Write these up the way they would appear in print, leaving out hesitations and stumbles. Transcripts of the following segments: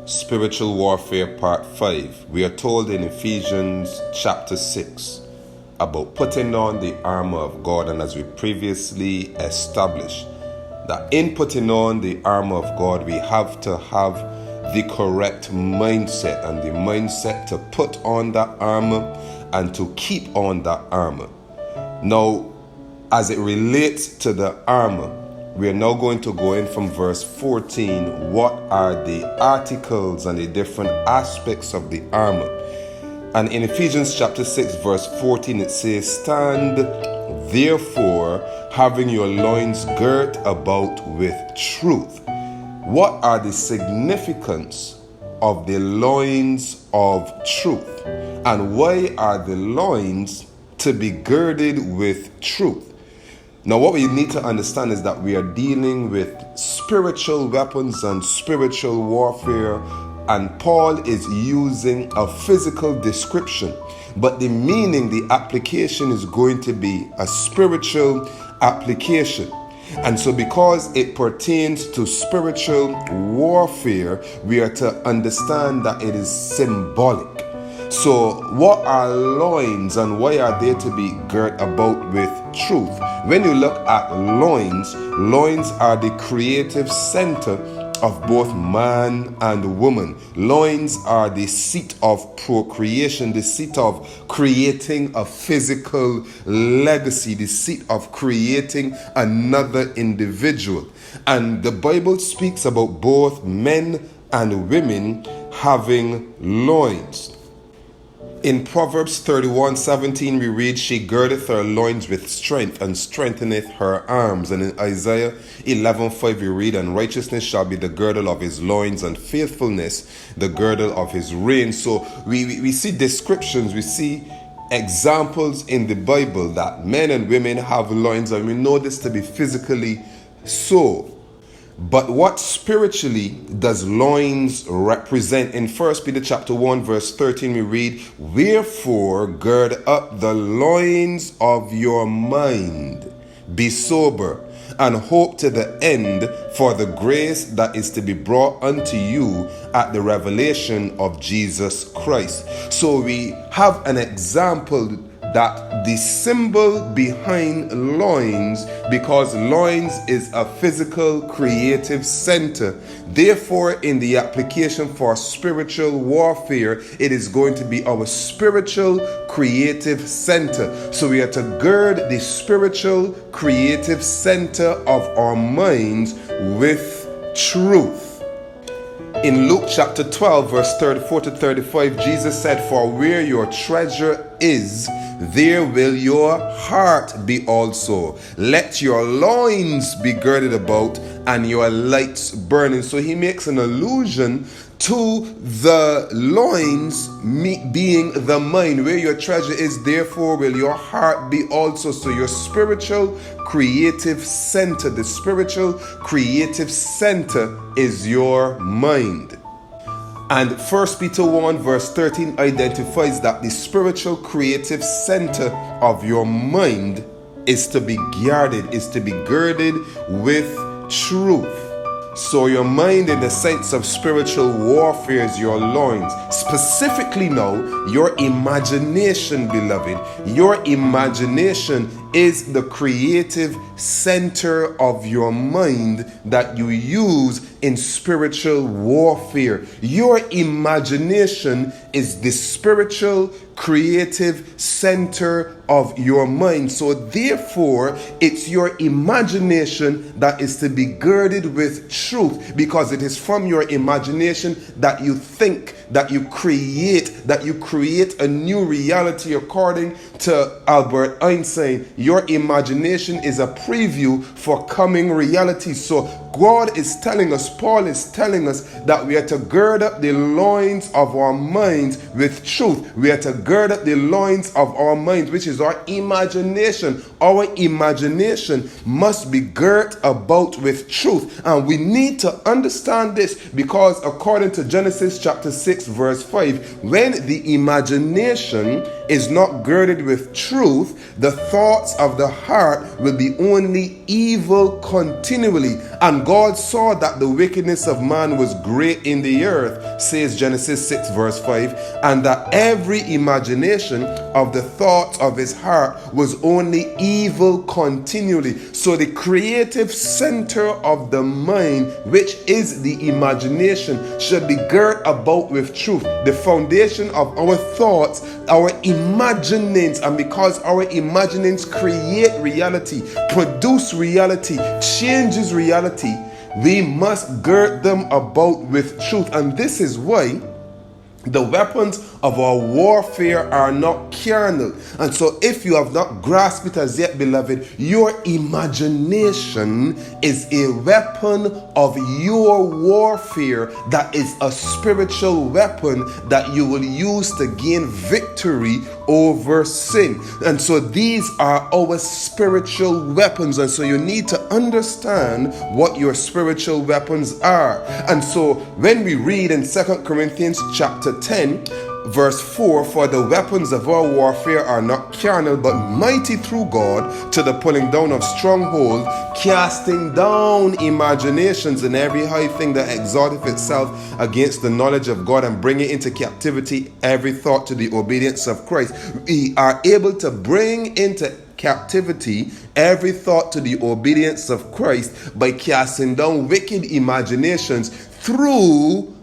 Spiritual Warfare Part 5. We are told in Ephesians chapter 6 about putting on the armor of God, and as we previously established, that in putting on the armor of God, we have to have the correct mindset, and the mindset to put on that armor and to keep on that armor. Now, as it relates to the armor, we are now going to go in from verse 14. What are the articles and the different aspects of the armor? And in Ephesians chapter 6 verse 14 it says, "Stand therefore, having your loins girt about with truth." What are the significance of the loins of truth? And why are the loins to be girded with truth? Now, what we need to understand is that we are dealing with spiritual weapons and spiritual warfare, and Paul is using a physical description, but the meaning, the application is going to be a spiritual application. And so because it pertains to spiritual warfare, we are to understand that it is symbolic. So what are loins and why are they to be girt about with truth? When you look at loins, loins are the creative center of both man and woman. Loins are the seat of procreation, the seat of creating a physical legacy, the seat of creating another individual. And the Bible speaks about both men and women having loins. In Proverbs 31:17 we read, "She girdeth her loins with strength, and strengtheneth her arms." And in Isaiah 11:5 we read, "And righteousness shall be the girdle of his loins, and faithfulness the girdle of his reins." So we see descriptions, we see examples in the Bible that men and women have loins, and we know this to be physically so. But what spiritually does loins represent? In 1 Peter chapter 1 verse 13 we read, "Wherefore gird up the loins of your mind, be sober, and hope to the end for the grace that is to be brought unto you at the revelation of Jesus Christ." So we have an example that the symbol behind loins, because loins is a physical creative center, therefore in the application for spiritual warfare, it is going to be our spiritual creative center. So we are to gird the spiritual creative center of our minds with truth. In Luke chapter 12 verse 34 to 35, Jesus said, "For where your treasure is, there will your heart be also. Let your loins be girded about, and your lights burning." So he makes an allusion to the loins being the mind. Where your treasure is, therefore will your heart be also. So your spiritual creative center, the spiritual creative center is your mind. And 1 Peter 1 verse 13 identifies that the spiritual creative center of your mind is to be guarded, is to be girded with truth. So your mind, in the sense of spiritual warfare, is your loins. Specifically now, your imagination, beloved. Your imagination is the creative center of your mind that you use in spiritual warfare. Your imagination is the spiritual creative center of your mind. So therefore, it's your imagination that is to be girded with truth, because it is from your imagination that you think, that you create a new reality. According to Albert Einstein, your imagination is a preview for coming reality. So God is telling us, Paul is telling us, that we are to gird up the loins of our minds with truth. We are to gird up the loins of our minds, which is our imagination. Our imagination must be girt about with truth. And we need to understand this, because according to Genesis chapter 6 verse 5, when the imagination is not girded with truth, the thoughts of the heart will be only evil continually, And God saw that the wickedness of man was great in the earth, says Genesis 6 verse 5, and that every imagination of the thoughts of his heart was only evil continually. So the creative center of the mind, which is the imagination, should be girt about with truth. The foundation of our thoughts, our imaginings, and because our imaginings create reality, produce reality, changes reality, we must gird them about with truth. And this is why the weapons of our warfare are not carnal. And so if you have not grasped it as yet, beloved, your imagination is a weapon of your warfare that is a spiritual weapon that you will use to gain victory over sin. And so these are our spiritual weapons. And so you need to understand what your spiritual weapons are. And so when we read in 2 Corinthians chapter 10, verse 4, for the weapons of our warfare are not carnal, but mighty through God to the pulling down of strongholds, casting down imaginations and every high thing that exalteth itself against the knowledge of God, and bringing into captivity every thought to the obedience of Christ. We are able to bring into captivity every thought to the obedience of Christ by casting down wicked imaginations through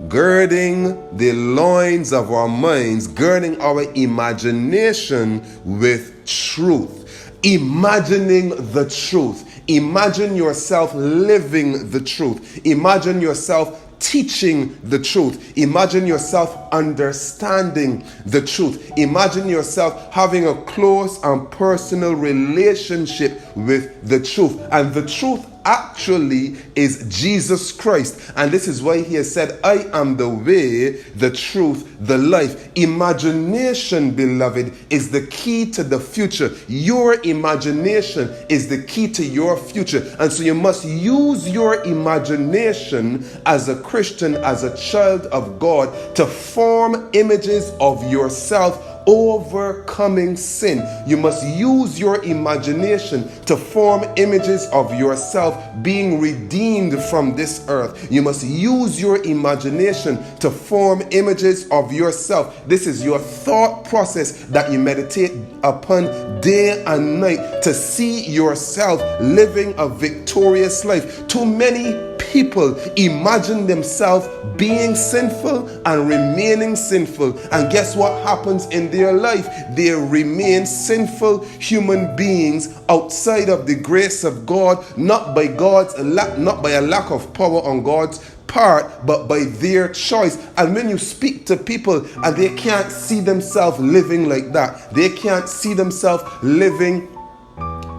girding the loins of our minds, girding our imagination with truth. Imagining the truth. Imagine yourself living the truth. Imagine yourself teaching the truth. Imagine yourself understanding the truth. Imagine yourself having a close and personal relationship with the truth. And the truth actually is Jesus Christ. And this is why he has said, I am the way, the truth, the life. Imagination, beloved, is the key to the future. Your imagination is the key to your future. And so you must use your imagination as a Christian, as a child of God, to form images of yourself overcoming sin. You must use your imagination to form images of yourself being redeemed from this earth. You must use your imagination to form images of yourself. This is your thought process that you meditate upon day and night to see yourself living a victorious life. Too many people imagine themselves being sinful and remaining sinful, and guess what happens in their life? They remain sinful human beings outside of the grace of God, not by a lack of power on God's part, but by their choice. And when you speak to people and they can't see themselves living like that, they can't see themselves living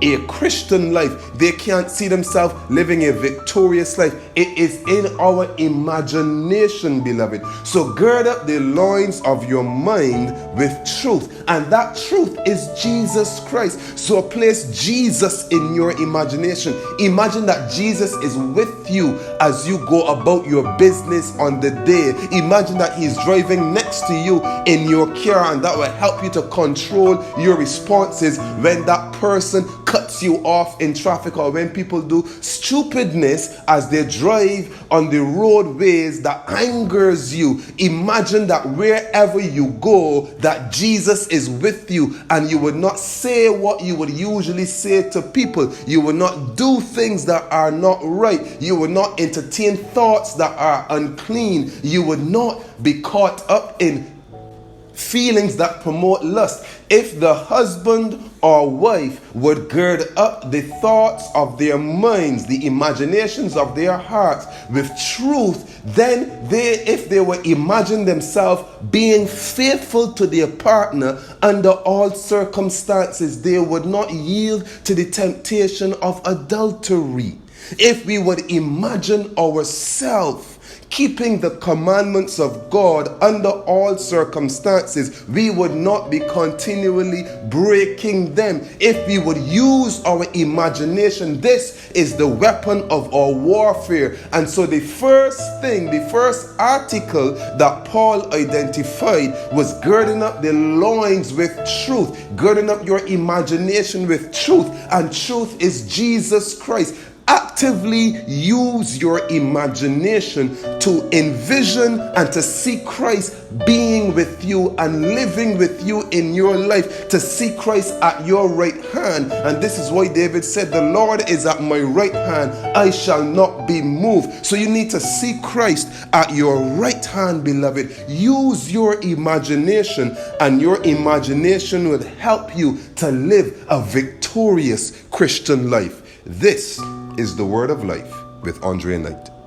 a Christian life, they can't see themselves living a victorious life. It is in our imagination, beloved. So gird up the loins of your mind with truth, and that truth is Jesus Christ. So place Jesus in your imagination. Imagine that Jesus is with you as you go about your business on the day. Imagine that he's driving next to you in your car, and that will help you to control your responses when that person cuts you off in traffic, or when people do stupidness as they drive on the roadways that angers you. Imagine that wherever you go, that Jesus is with you, and you would not say what you would usually say to people. You would not do things that are not right. You would not entertain thoughts that are unclean. You would not be caught up in feelings that promote lust. If the husband or wife would gird up the thoughts of their minds, the imaginations of their hearts with truth, then if they would imagine themselves being faithful to their partner under all circumstances, they would not yield to the temptation of adultery. If we would imagine ourselves keeping the commandments of God under all circumstances, we would not be continually breaking them. If we would use our imagination, this is the weapon of our warfare. And so the first article that Paul identified was girding up the loins with truth, girding up your imagination with truth, and truth is Jesus Christ. actively use your imagination to envision and to see Christ being with you and living with you in your life, to see Christ at your right hand. And this is why David said, the Lord is at my right hand, I shall not be moved. So you need to see Christ at your right hand, beloved. Use your imagination, and your imagination will help you to live a victorious Christian life. This is the Word of Life with Andre Knight.